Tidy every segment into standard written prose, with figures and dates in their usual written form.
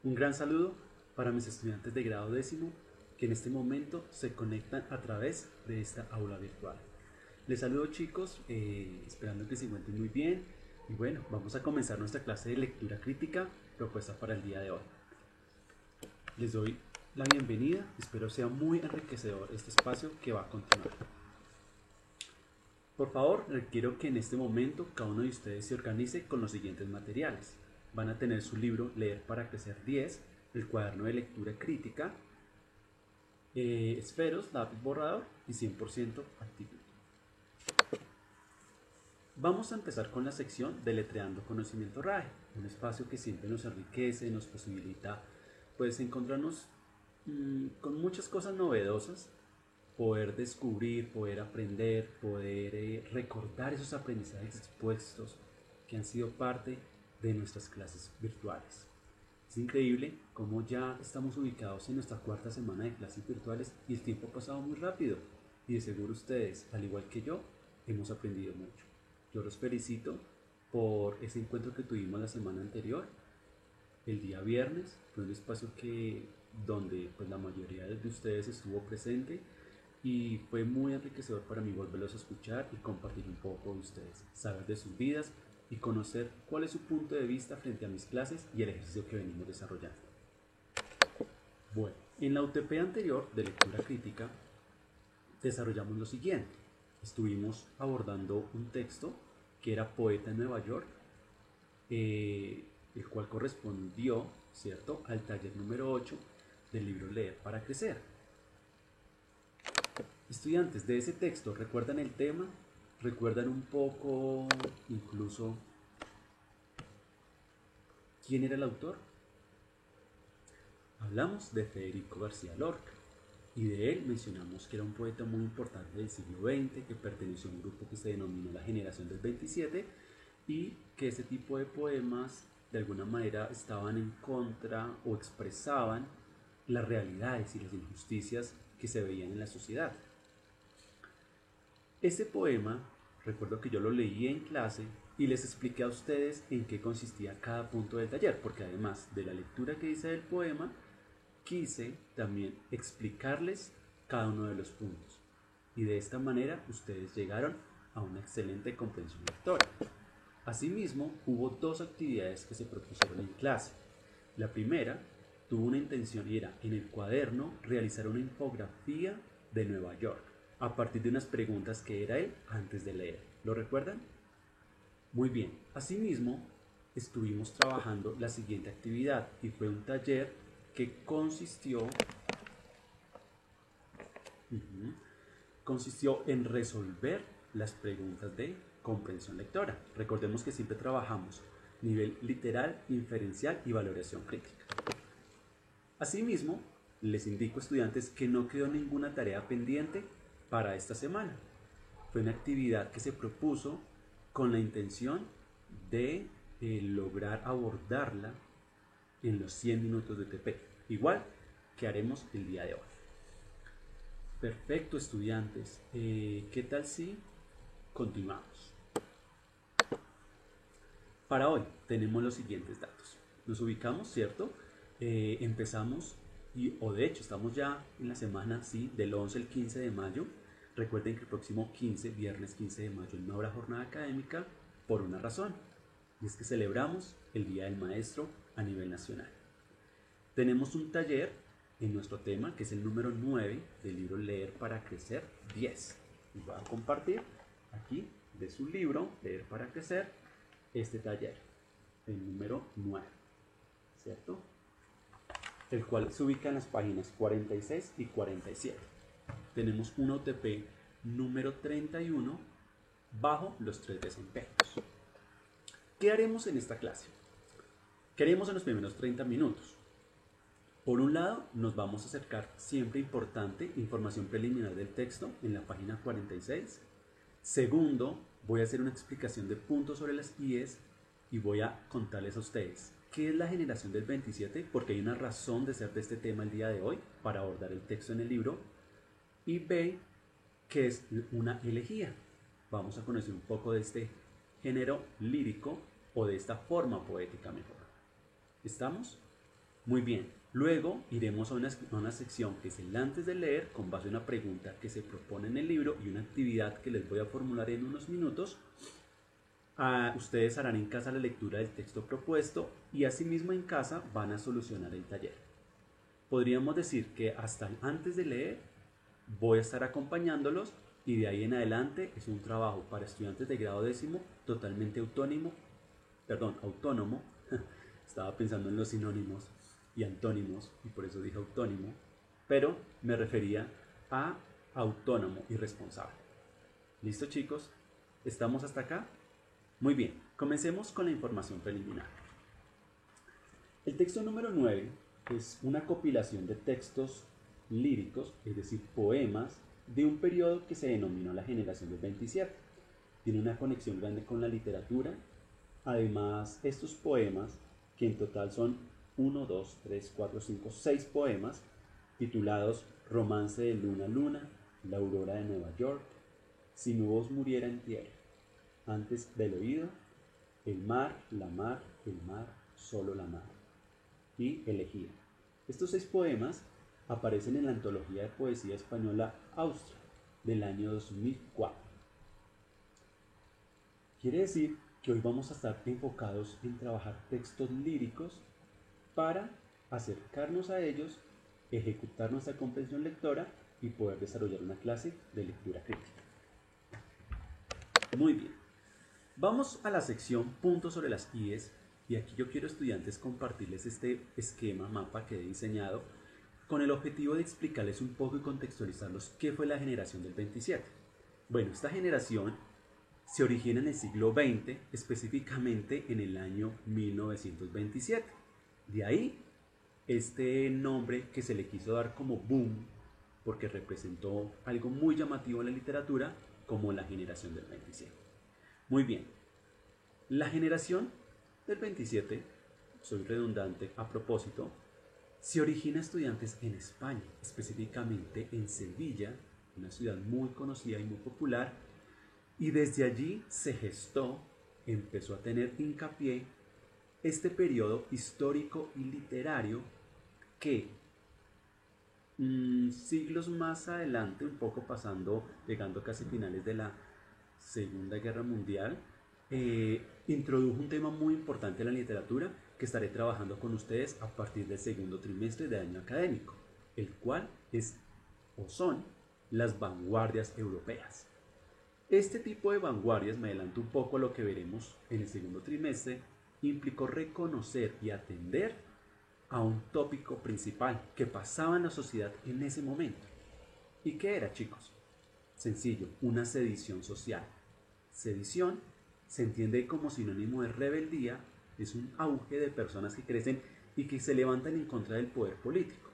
Un gran saludo para mis estudiantes de grado décimo que en este momento se conectan a través de esta aula virtual. Les saludo chicos, esperando que se encuentren muy bien y bueno, vamos a comenzar nuestra clase de lectura crítica propuesta para el día de hoy. Les doy la bienvenida, espero sea muy enriquecedor este espacio que va a continuar. Por favor, requiero que en este momento cada uno de ustedes se organice con los siguientes materiales. Van a tener su libro Leer para Crecer 10, el cuaderno de lectura crítica, esferos, lápiz borrador y 100% actitud. Vamos a empezar con la sección de Letreando Conocimiento RAE, un espacio que siempre nos enriquece, nos posibilita pues encontrarnos con muchas cosas novedosas, poder descubrir, poder aprender, poder recordar esos aprendizajes expuestos que han sido parte de nuestras clases virtuales. Es increíble cómo ya estamos ubicados en nuestra cuarta semana de clases virtuales y el tiempo ha pasado muy rápido y de seguro ustedes, al igual que yo, hemos aprendido mucho. Yo los felicito por ese encuentro que tuvimos la semana anterior, el día viernes. Fue un espacio donde pues, la mayoría de ustedes estuvo presente y fue muy enriquecedor para mí volverlos a escuchar y compartir un poco de ustedes, saber de sus vidas y conocer cuál es su punto de vista frente a mis clases y el ejercicio que venimos desarrollando. Bueno, en la UTP anterior de lectura crítica desarrollamos lo siguiente. Estuvimos abordando un texto que era Poeta en Nueva York, el cual correspondió, ¿cierto?, al taller número 8 del libro Leer para Crecer. Estudiantes de ese texto, ¿recuerdan el tema? ¿Recuerdan un poco incluso quién era el autor? Hablamos de Federico García Lorca y de él mencionamos que era un poeta muy importante del siglo XX, que perteneció a un grupo que se denominó la generación del 27 y que ese tipo de poemas de alguna manera estaban en contra o expresaban las realidades y las injusticias que se veían en la sociedad. Este poema, recuerdo que yo lo leí en clase y les expliqué a ustedes en qué consistía cada punto del taller, porque además de la lectura que hice del poema, quise también explicarles cada uno de los puntos. Y de esta manera ustedes llegaron a una excelente comprensión lectora. Asimismo, hubo dos actividades que se propusieron en clase. La primera tuvo una intención y era en el cuaderno realizar una infografía de Nueva York a partir de unas preguntas que era él antes de leer. ¿Lo recuerdan? Muy bien. Asimismo, estuvimos trabajando la siguiente actividad y fue un taller que consistió en resolver las preguntas de comprensión lectora. Recordemos que siempre trabajamos nivel literal, inferencial y valoración crítica. Asimismo, les indico, estudiantes, que no quedó ninguna tarea pendiente para esta semana. Fue una actividad que se propuso con la intención de lograr abordarla en los 100 minutos de UTP, igual que haremos el día de hoy. Perfecto, estudiantes. ¿Qué tal si continuamos? Para hoy tenemos los siguientes datos. Nos ubicamos, ¿cierto? Empezamos, o de hecho estamos ya en la semana, sí, del 11 al 15 de mayo. Recuerden que el próximo 15, viernes 15 de mayo, no habrá jornada académica por una razón, y es que celebramos el Día del Maestro a nivel nacional. Tenemos un taller en nuestro tema, que es el número 9 del libro Leer para Crecer 10. Y voy a compartir aquí de su libro Leer para Crecer este taller, el número 9, ¿cierto? El cual se ubica en las páginas 46 y 47. Tenemos una UTP número 31 bajo los 3 desempeños. ¿Qué haremos en esta clase? ¿Qué haremos en los primeros 30 minutos? Por un lado, nos vamos a acercar, siempre importante, información preliminar del texto en la página 46. Segundo, voy a hacer una explicación de puntos sobre las IES y voy a contarles a ustedes qué es la generación del 27, porque hay una razón de ser de este tema el día de hoy para abordar el texto en el libro. Y B, qué es una elegía. Vamos a conocer un poco de este género lírico o de esta forma poética mejor. ¿Estamos? Muy bien. Luego iremos a una sección que es el antes de leer, con base a una pregunta que se propone en el libro y una actividad que les voy a formular en unos minutos. Ustedes harán en casa la lectura del texto propuesto y asimismo en casa van a solucionar el taller. Podríamos decir que hasta el antes de leer voy a estar acompañándolos y de ahí en adelante es un trabajo para estudiantes de grado décimo totalmente autónomo. Estaba pensando en los sinónimos y antónimos y por eso dije autónimo, pero me refería a autónomo y responsable. ¿Listo, chicos? ¿Estamos hasta acá? Muy bien, comencemos con la información preliminar. El texto número 9 es una compilación de textos líricos, es decir, poemas, de un periodo que se denominó la generación del 27. Tiene una conexión grande con la literatura. Además, estos poemas, que en total son 1, 2, 3, 4, 5, 6 poemas, titulados Romance de Luna a Luna, La Aurora de Nueva York, Si mi voz muriera en tierra, Antes del oído, El mar, solo la mar, y Elegía. Estos 6 poemas aparecen en la antología de poesía española Austria del año 2004. Quiere decir que hoy vamos a estar enfocados en trabajar textos líricos para acercarnos a ellos, ejecutar nuestra comprensión lectora y poder desarrollar una clase de lectura crítica. Muy bien, vamos a la sección puntos sobre las IES y aquí yo quiero, estudiantes, compartirles este esquema, mapa que he diseñado con el objetivo de explicarles un poco y contextualizarlos qué fue la generación del 27. Bueno, esta generación se origina en el siglo XX, específicamente en el año 1927. De ahí este nombre que se le quiso dar como boom, porque representó algo muy llamativo en la literatura, como la generación del 27. Muy bien, la generación del 27, soy redundante a propósito, se origina, estudiantes, en España, específicamente en Sevilla, una ciudad muy conocida y muy popular, y desde allí se gestó, empezó a tener hincapié este periodo histórico y literario que siglos más adelante, un poco pasando, llegando casi a finales de la Segunda Guerra Mundial, introdujo un tema muy importante en la literatura que estaré trabajando con ustedes a partir del segundo trimestre de año académico, el cual es o son las vanguardias europeas. Este tipo de vanguardias, me adelanto un poco a lo que veremos en el segundo trimestre, implicó reconocer y atender a un tópico principal que pasaba en la sociedad en ese momento. ¿Y qué era, chicos? Sencillo, una sedición social. Sedición se entiende como sinónimo de rebeldía, es un auge de personas que crecen y que se levantan en contra del poder político.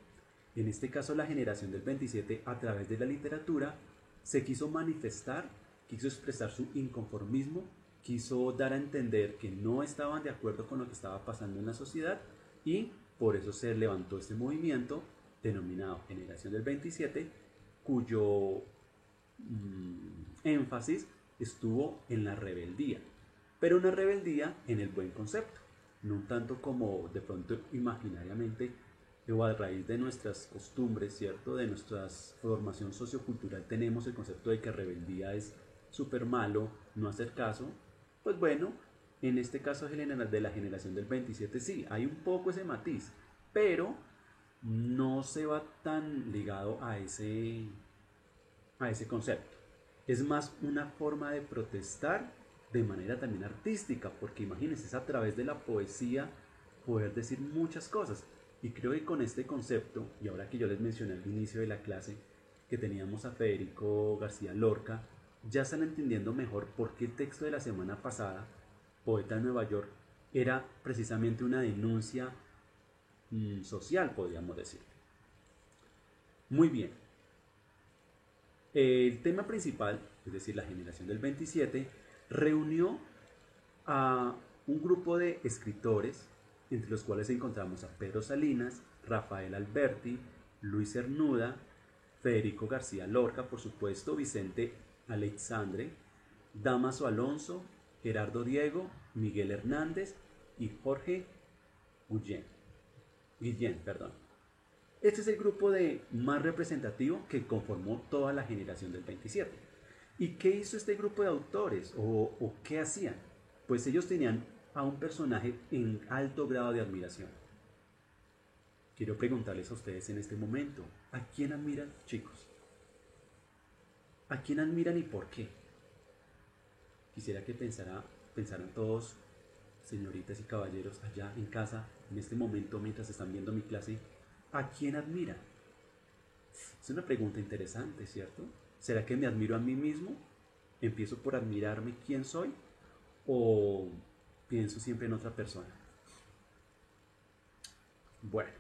En este caso, la generación del 27, a través de la literatura, se quiso manifestar, quiso expresar su inconformismo, quiso dar a entender que no estaban de acuerdo con lo que estaba pasando en la sociedad y por eso se levantó este movimiento denominado Generación del 27, cuyo énfasis estuvo en la rebeldía, pero una rebeldía en el buen concepto, no tanto como de pronto imaginariamente o a raíz de nuestras costumbres, ¿cierto? De nuestra formación sociocultural tenemos el concepto de que rebeldía es súper malo, no hacer caso. Pues bueno, en este caso de la generación del 27 sí, hay un poco ese matiz, pero no se va tan ligado a ese concepto. Es más una forma de protestar de manera también artística, porque imagínense, es a través de la poesía poder decir muchas cosas. Y creo que con este concepto, y ahora que yo les mencioné al inicio de la clase que teníamos a Federico García Lorca, ya están entendiendo mejor por qué el texto de la semana pasada, Poeta en Nueva York, era precisamente una denuncia social, podríamos decir. Muy bien. El tema principal, es decir, la generación del 27, reunió a un grupo de escritores, entre los cuales encontramos a Pedro Salinas, Rafael Alberti, Luis Cernuda, Federico García Lorca, por supuesto, Vicente Aleixandre, Damaso Alonso, Gerardo Diego, Miguel Hernández y Jorge Guillén. Guillén, perdón. Este es el grupo más representativo que conformó toda la generación del 27. ¿Y qué hizo este grupo de autores? ¿O qué hacían? Pues ellos tenían a un personaje en alto grado de admiración. Quiero preguntarles a ustedes en este momento, ¿a quién admiran, chicos? ¿A quién admiran y por qué? Quisiera que pensaran todos, señoritas y caballeros, allá en casa, en este momento, mientras están viendo mi clase, ¿a quién admiran? Es una pregunta interesante, ¿cierto? ¿Será que me admiro a mí mismo? ¿Empiezo por admirarme quién soy? ¿O pienso siempre en otra persona? Bueno,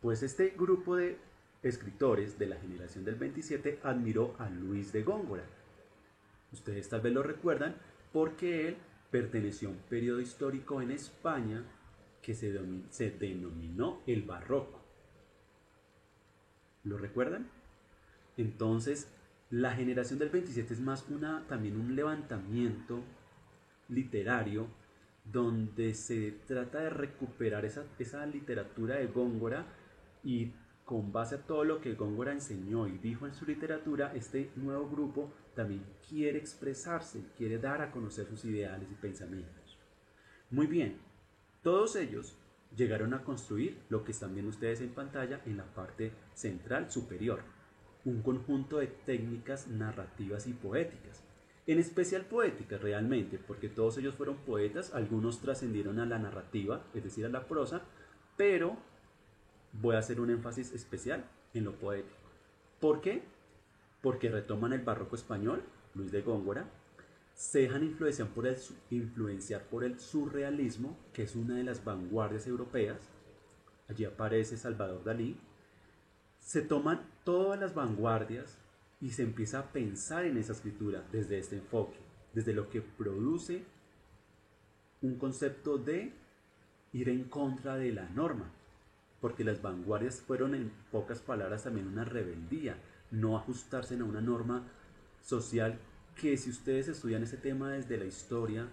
pues este grupo de escritores de la generación del 27 admiró a Luis de Góngora. Ustedes tal vez lo recuerdan porque él perteneció a un periodo histórico en España que se denominó el Barroco. ¿Lo recuerdan? Entonces, la generación del 27 es más también un levantamiento literario donde se trata de recuperar esa literatura de Góngora y con base a todo lo que Góngora enseñó y dijo en su literatura, este nuevo grupo también quiere expresarse, quiere dar a conocer sus ideales y pensamientos. Muy bien, todos ellos llegaron a construir lo que están viendo ustedes en pantalla en la parte central superior, un conjunto de técnicas narrativas y poéticas, en especial poéticas realmente, porque todos ellos fueron poetas, algunos trascendieron a la narrativa, es decir, a la prosa, pero voy a hacer un énfasis especial en lo poético. ¿Por qué? Porque retoman el barroco español, Luis de Góngora, se dejan influenciar por el surrealismo, que es una de las vanguardias europeas. Allí aparece Salvador Dalí. Se toman todas las vanguardias y se empieza a pensar en esa escritura desde este enfoque, desde lo que produce un concepto de ir en contra de la norma, porque las vanguardias fueron en pocas palabras también una rebeldía, no ajustarse a una norma social que si ustedes estudian ese tema desde la historia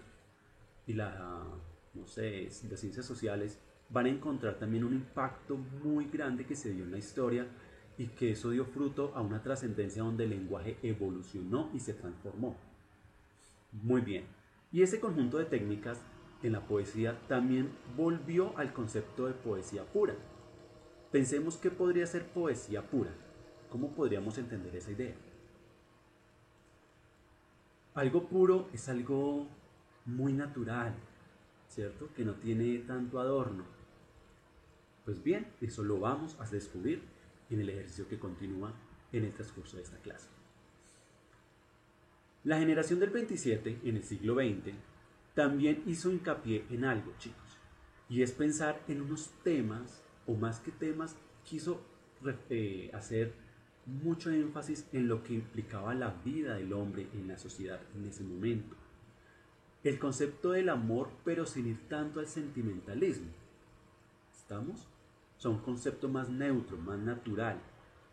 y no sé, las ciencias sociales, van a encontrar también un impacto muy grande que se dio en la historia y que eso dio fruto a una trascendencia donde el lenguaje evolucionó y se transformó. Muy bien. Y ese conjunto de técnicas en la poesía también volvió al concepto de poesía pura. Pensemos qué podría ser poesía pura. ¿Cómo podríamos entender esa idea? Algo puro es algo muy natural, ¿cierto? Que no tiene tanto adorno. Pues bien, eso lo vamos a descubrir en el ejercicio que continúa en el transcurso de esta clase. La generación del 27 en el siglo XX también hizo hincapié en algo, chicos, y es pensar en unos temas, o más que temas, quiso hacer mucho énfasis en lo que implicaba la vida del hombre en la sociedad en ese momento. El concepto del amor, pero sin ir tanto al sentimentalismo. ¿Estamos? O sea, un concepto más neutro, más natural,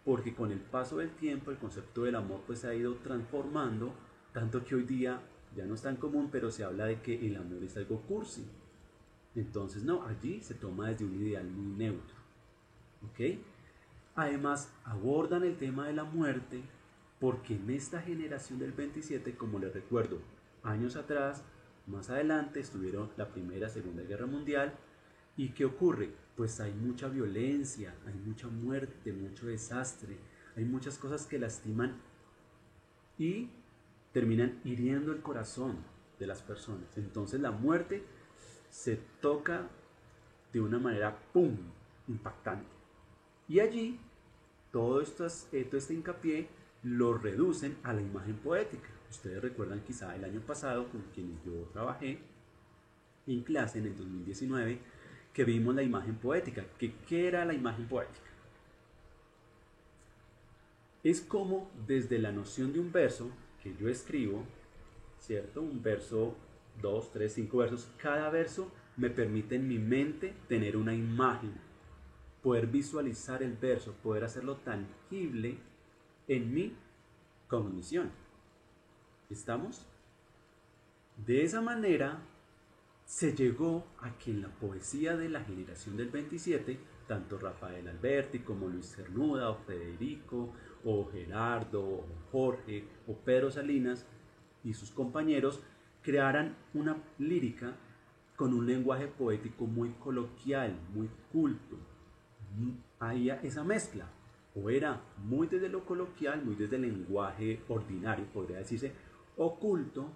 porque con el paso del tiempo el concepto del amor pues se ha ido transformando, tanto que hoy día ya no es tan común, pero se habla de que el amor es algo cursi. Entonces no, allí se toma desde un ideal muy neutro. ¿Ok? Además, abordan el tema de la muerte porque en esta generación del 27, como les recuerdo, años atrás, más adelante, estuvieron la Primera, Segunda Guerra Mundial. ¿Y qué ocurre? Pues hay mucha violencia, hay mucha muerte, mucho desastre, hay muchas cosas que lastiman y terminan hiriendo el corazón de las personas. Entonces la muerte se toca de una manera, ¡pum!, impactante. Y allí todo este hincapié lo reducen a la imagen poética. Ustedes recuerdan quizá el año pasado con quienes yo trabajé en clase en el 2019 que vimos la imagen poética. ¿Qué era la imagen poética? Es como desde la noción de un verso que yo escribo, ¿cierto? Un verso, 2, 3, 5 versos. Cada verso me permite en mi mente tener una imagen, poder visualizar el verso, poder hacerlo tangible en mi cognición. ¿Estamos? De esa manera se llegó a que en la poesía de la generación del 27, tanto Rafael Alberti como Luis Cernuda, o Federico, o Gerardo, o Jorge, o Pedro Salinas y sus compañeros crearan una lírica con un lenguaje poético muy coloquial, muy culto. Había esa mezcla, o era muy desde lo coloquial, muy desde el lenguaje ordinario, podría decirse, oculto,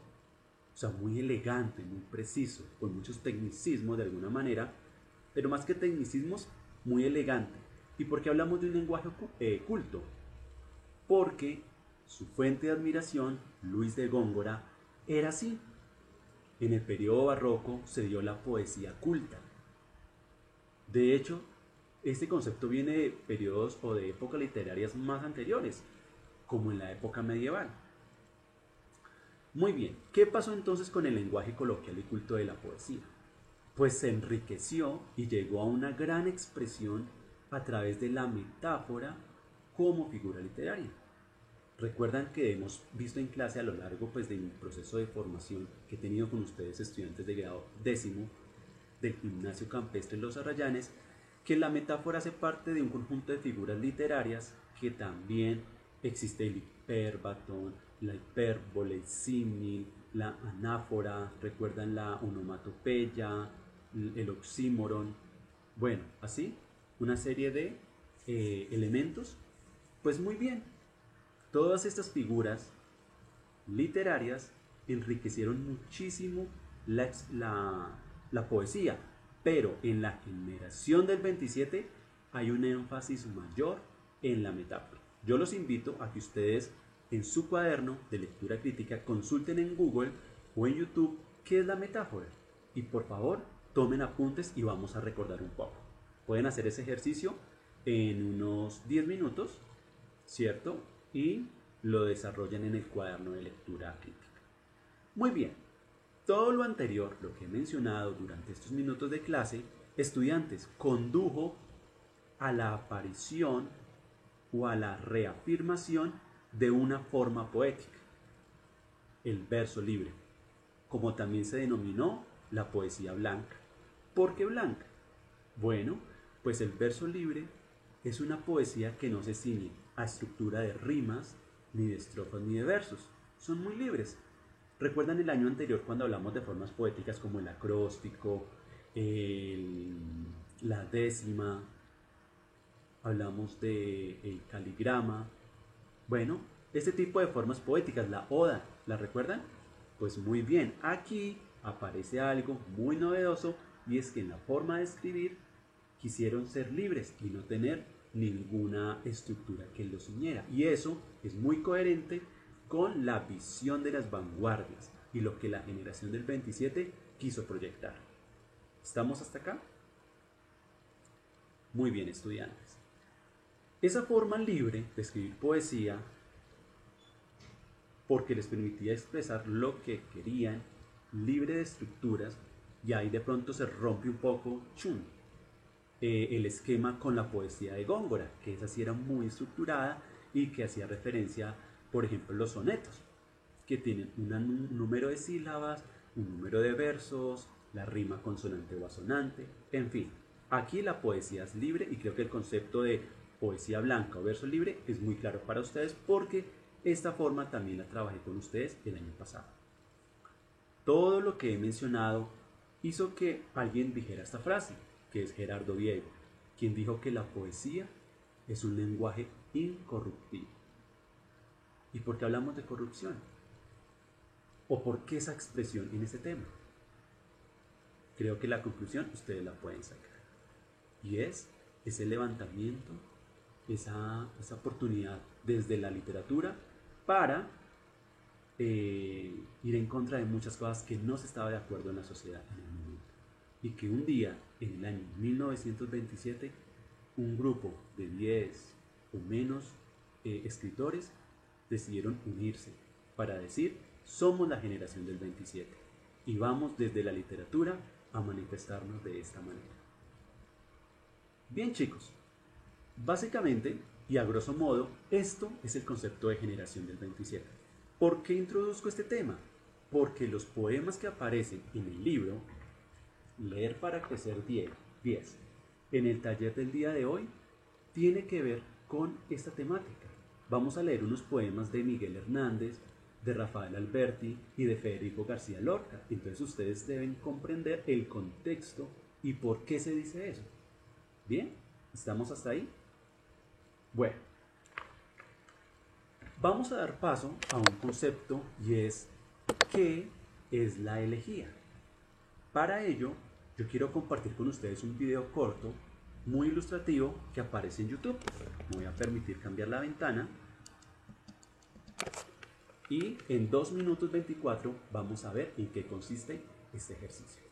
o sea, muy elegante, muy preciso, con muchos tecnicismos de alguna manera, pero más que tecnicismos, muy elegante. ¿Y por qué hablamos de un lenguaje culto? Porque su fuente de admiración, Luis de Góngora, era así. En el periodo barroco se dio la poesía culta. De hecho, este concepto viene de periodos o de épocas literarias más anteriores, como en la época medieval. Muy bien, ¿qué pasó entonces con el lenguaje coloquial y culto de la poesía? Pues se enriqueció y llegó a una gran expresión a través de la metáfora como figura literaria. Recuerdan que hemos visto en clase a lo largo pues, de mi proceso de formación que he tenido con ustedes, estudiantes de grado décimo del Gimnasio Campestre Los Arrayanes, que la metáfora hace parte de un conjunto de figuras literarias que también existe el hiperbatón, la hipérbole, el símil, la anáfora, recuerdan la onomatopeya, el oxímoron, bueno, así, una serie de elementos. Pues muy bien, todas estas figuras literarias enriquecieron muchísimo la poesía, pero en la generación del 27 hay un énfasis mayor en la metáfora. Yo los invito a que ustedes en su cuaderno de lectura crítica consulten en Google o en YouTube qué es la metáfora y por favor tomen apuntes y vamos a recordar un poco. Pueden hacer ese ejercicio en unos 10 minutos, ¿cierto? Y lo desarrollan en el cuaderno de lectura crítica. Muy bien, todo lo anterior, lo que he mencionado durante estos minutos de clase, estudiantes, condujo a la aparición o a la reafirmación de una forma poética, el verso libre, como también se denominó la poesía blanca. ¿Por qué blanca? Bueno, pues el verso libre es una poesía que no se ciñe a estructura de rimas, ni de estrofas, ni de versos. Son muy libres. ¿Recuerdan el año anterior cuando hablamos de formas poéticas como el acróstico, la décima, hablamos del caligrama? Bueno, este tipo de formas poéticas, la oda, ¿la recuerdan? Pues muy bien, aquí aparece algo muy novedoso y es que en la forma de escribir quisieron ser libres y no tener ninguna estructura que los ciñera. Y eso es muy coherente con la visión de las vanguardias y lo que la generación del 27 quiso proyectar. ¿Estamos hasta acá? Muy bien, estudiantes. Esa forma libre de escribir poesía, porque les permitía expresar lo que querían, libre de estructuras, y ahí de pronto se rompe un poco el esquema con la poesía de Góngora, que esa sí era muy estructurada y que hacía referencia, por ejemplo, los sonetos, que tienen un número de sílabas, un número de versos, la rima consonante o asonante, en fin. Aquí la poesía es libre y creo que el concepto de poesía blanca o verso libre es muy claro para ustedes porque esta forma también la trabajé con ustedes el año pasado. Todo lo que he mencionado hizo que alguien dijera esta frase, que es Gerardo Diego, quien dijo que la poesía es un lenguaje incorruptible. ¿Y por qué hablamos de corrupción? ¿O por qué esa expresión en ese tema? Creo que la conclusión ustedes la pueden sacar. Y es ese levantamiento, esa oportunidad desde la literatura para ir en contra de muchas cosas que no se estaba de acuerdo en la sociedad en el momento. Y que un día, en el año 1927, un grupo de 10 o menos escritores decidieron unirse para decir, somos la generación del 27 y vamos desde la literatura a manifestarnos de esta manera. Bien, chicos, básicamente y a grosso modo, esto es el concepto de generación del 27. ¿Por qué introduzco este tema? Porque los poemas que aparecen en el libro Leer para crecer 10. En el taller del día de hoy tiene que ver con esta temática. Vamos a leer unos poemas de Miguel Hernández, de Rafael Alberti y de Federico García Lorca. Entonces ustedes deben comprender el contexto y por qué se dice eso. ¿Bien? ¿Estamos hasta ahí? Bueno, vamos a dar paso a un concepto y es ¿qué es la elegía? Para ello, yo quiero compartir con ustedes un video corto muy ilustrativo que aparece en YouTube. Me voy a permitir cambiar la ventana y en 2 minutos 24 vamos a ver en qué consiste este ejercicio.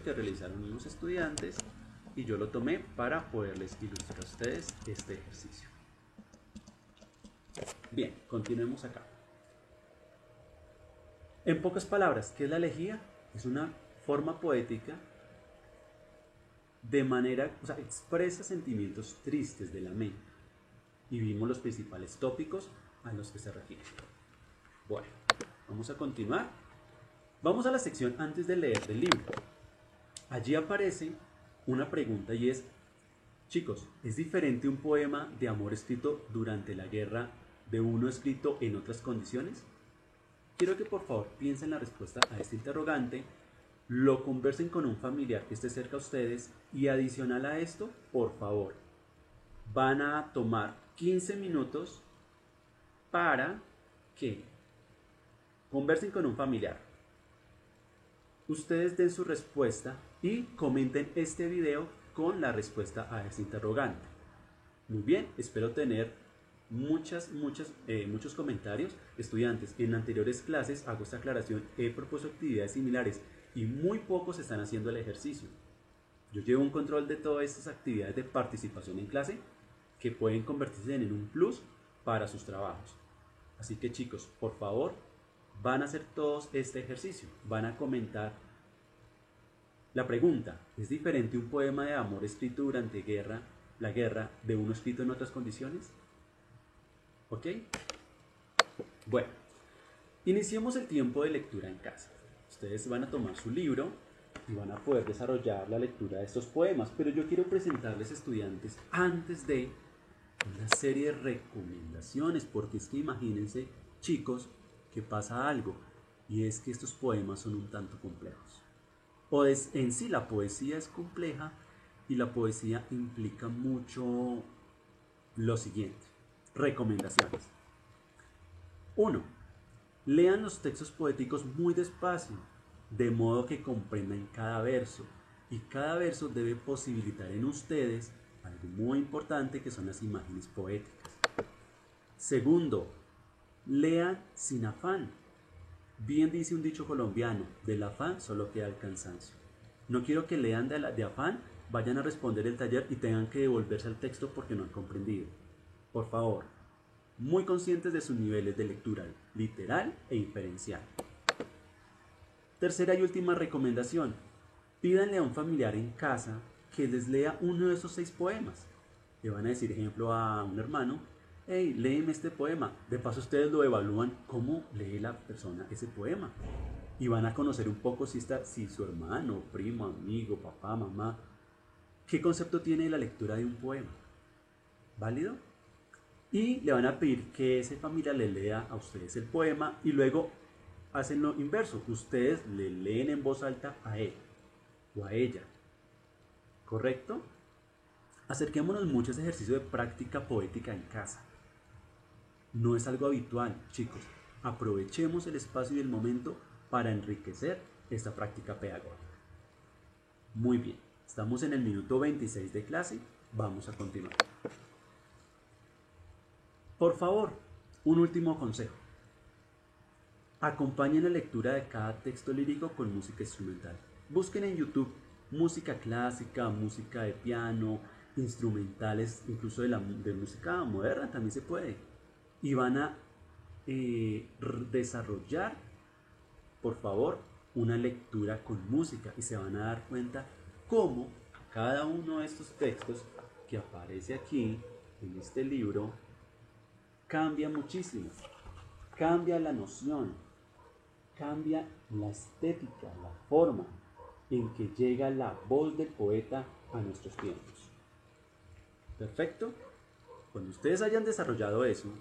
Que realizaron unos estudiantes y yo lo tomé para poderles ilustrar a ustedes este ejercicio. Bien, continuemos acá. En pocas palabras, ¿qué es la elegía? Es una forma poética de manera, expresa sentimientos tristes de la mente y vimos los principales tópicos a los que se refiere. Bueno, vamos a continuar. Vamos a la sección antes de leer del libro. Allí aparece una pregunta y es, chicos, ¿es diferente un poema de amor escrito durante la guerra de uno escrito en otras condiciones? Quiero que por favor piensen la respuesta a este interrogante, lo conversen con un familiar que esté cerca a ustedes y adicional a esto, por favor, van a tomar 15 minutos para que conversen con un familiar. Ustedes den su respuesta y comenten este video con la respuesta a este interrogante. Muy bien, espero tener muchos comentarios. Estudiantes, en anteriores clases hago esta aclaración, he propuesto actividades similares y muy pocos están haciendo el ejercicio. Yo llevo un control de todas estas actividades de participación en clase que pueden convertirse en un plus para sus trabajos. Así que chicos, por favor, van a hacer todos este ejercicio, van a comentar la pregunta, ¿es diferente un poema de amor escrito durante la guerra de uno escrito en otras condiciones? ¿Ok? Bueno, iniciemos el tiempo de lectura en casa. Ustedes van a tomar su libro y van a poder desarrollar la lectura de estos poemas, pero yo quiero presentarles, estudiantes, antes de una serie de recomendaciones, porque es que imagínense chicos, que pasa algo, y es que estos poemas son un tanto complejos. O en sí la poesía es compleja y la poesía implica mucho lo siguiente. Recomendaciones. 1. Lean los textos poéticos muy despacio, de modo que comprendan cada verso, y cada verso debe posibilitar en ustedes algo muy importante que son las imágenes poéticas. Segundo, lean sin afán. Bien dice un dicho colombiano, del afán solo queda el cansancio. No quiero que lean de afán, vayan a responder el taller y tengan que devolverse al texto porque no han comprendido. Por favor, muy conscientes de sus niveles de lectura literal e inferencial. Tercera y última recomendación, pídanle a un familiar en casa que les lea uno de esos 6 poemas. Le van a decir, ejemplo, a un hermano, hey, léeme este poema. De paso ustedes lo evalúan cómo lee la persona ese poema. Y van a conocer un poco si su hermano, primo, amigo, papá, mamá, qué concepto tiene de la lectura de un poema. ¿Válido? Y le van a pedir que ese familiar le lea a ustedes el poema y luego hacen lo inverso. Ustedes le leen en voz alta a él o a ella. ¿Correcto? Acerquémonos mucho a ese ejercicio de práctica poética en casa. No es algo habitual, chicos. Aprovechemos el espacio y el momento para enriquecer esta práctica pedagógica. Muy bien, estamos en el minuto 26 de clase. Vamos a continuar. Por favor, un último consejo. Acompañen la lectura de cada texto lírico con música instrumental. Busquen en YouTube música clásica, música de piano, instrumentales, incluso de música moderna también se puede. Y van a desarrollar, por favor, una lectura con música y se van a dar cuenta cómo cada uno de estos textos que aparece aquí en este libro cambia muchísimo, cambia la noción, cambia la estética, la forma en que llega la voz del poeta a nuestros tiempos. ¿Perfecto? Cuando ustedes hayan desarrollado eso,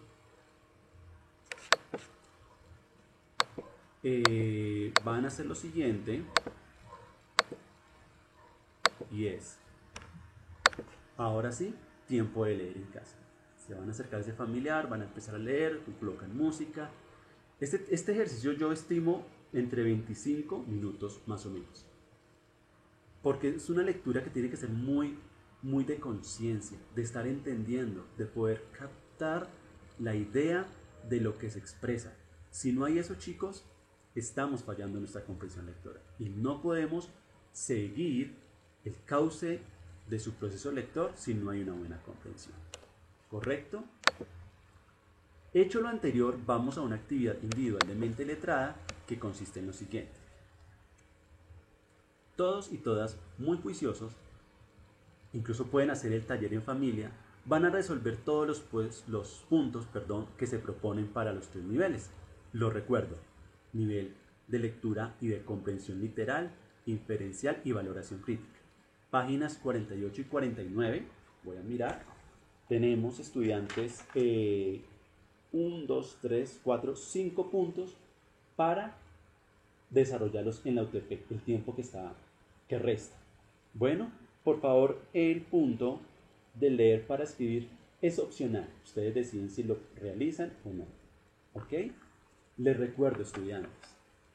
van a hacer lo siguiente, y es, ahora sí, tiempo de leer en casa. Se van a acercar a ese familiar, van a empezar a leer, colocan música. Este ejercicio yo estimo entre 25 minutos más o menos. Porque es una lectura que tiene que ser muy de conciencia, de estar entendiendo, de poder captar la idea de lo que se expresa. Si no hay eso, chicos, estamos fallando en nuestra comprensión lectora y no podemos seguir el cauce de su proceso lector si no hay una buena comprensión. ¿Correcto? Hecho lo anterior, vamos a una actividad individual de mente letrada que consiste en lo siguiente. Todos y todas muy juiciosos, incluso pueden hacer el taller en familia, van a resolver todos los puntos que se proponen para los 3 niveles. Lo recuerdo, nivel de lectura y de comprensión literal, inferencial y valoración crítica. Páginas 48 y 49, voy a mirar, tenemos estudiantes 1, 2, 3, 4, 5 puntos para desarrollarlos en el tiempo que resta. Bueno, por favor, el punto de leer para escribir es opcional. Ustedes deciden si lo realizan o no. ¿Ok? Les recuerdo, estudiantes,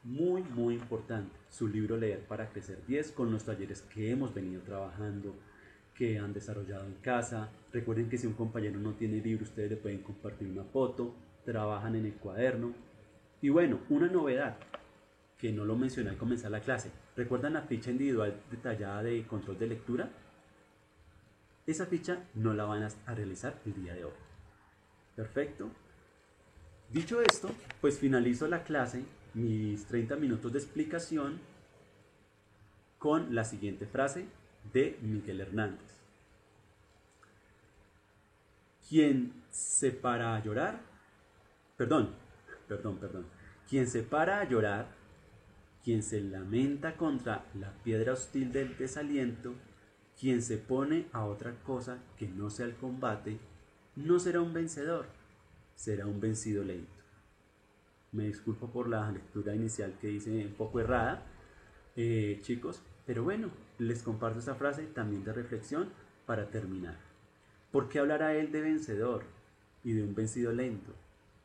muy importante, su libro Leer para Crecer 10 con los talleres que hemos venido trabajando, que han desarrollado en casa. Recuerden que si un compañero no tiene libro, ustedes le pueden compartir una foto, trabajan en el cuaderno. Y bueno, una novedad que no lo mencioné al comenzar la clase. ¿Recuerdan la ficha individual detallada de control de lectura? Esa ficha no la van a realizar el día de hoy. Perfecto. Dicho esto, pues finalizo la clase, mis 30 minutos de explicación, con la siguiente frase de Miguel Hernández. Quien se para a llorar, perdón. Quien se para a llorar, quien se lamenta contra la piedra hostil del desaliento, quien se pone a otra cosa que no sea el combate, no será un vencedor, será un vencido lento. Me disculpo por la lectura inicial que hice un poco errada, chicos, pero bueno, les comparto esta frase también de reflexión para terminar. ¿Por qué hablará él de vencedor y de un vencido lento?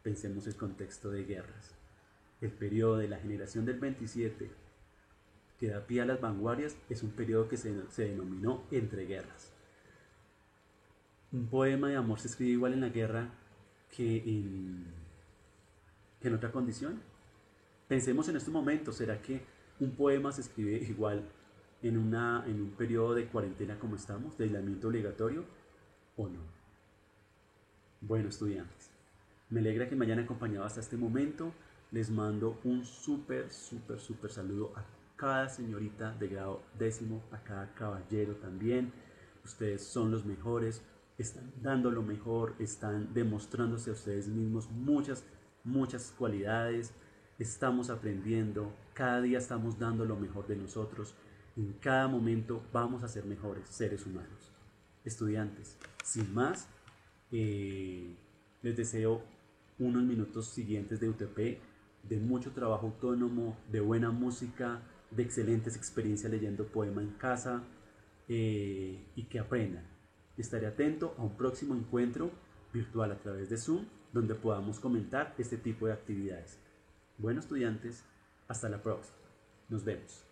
Pensemos el contexto de guerras. El periodo de la generación del 27 que da pie a las vanguardias es un periodo que se denominó entreguerras. Un poema de amor se escribe igual en la guerra que en otra condición. Pensemos en este momento, ¿será que un poema se escribe igual en un periodo de cuarentena como estamos, de aislamiento obligatorio o no? Bueno, estudiantes, me alegra que me hayan acompañado hasta este momento. Les mando un súper saludo a cada señorita de grado décimo, a cada caballero también. Ustedes son los mejores, están dando lo mejor, están demostrándose a ustedes mismos muchas cualidades. Estamos aprendiendo, cada día estamos dando lo mejor de nosotros. En cada momento vamos a ser mejores seres humanos. Estudiantes, sin más, les deseo unos minutos siguientes de UTP, de mucho trabajo autónomo, de buena música, de excelentes experiencias leyendo poema en casa, y que aprendan. Estaré atento a un próximo encuentro virtual a través de Zoom donde podamos comentar este tipo de actividades. Bueno, estudiantes, hasta la próxima. Nos vemos.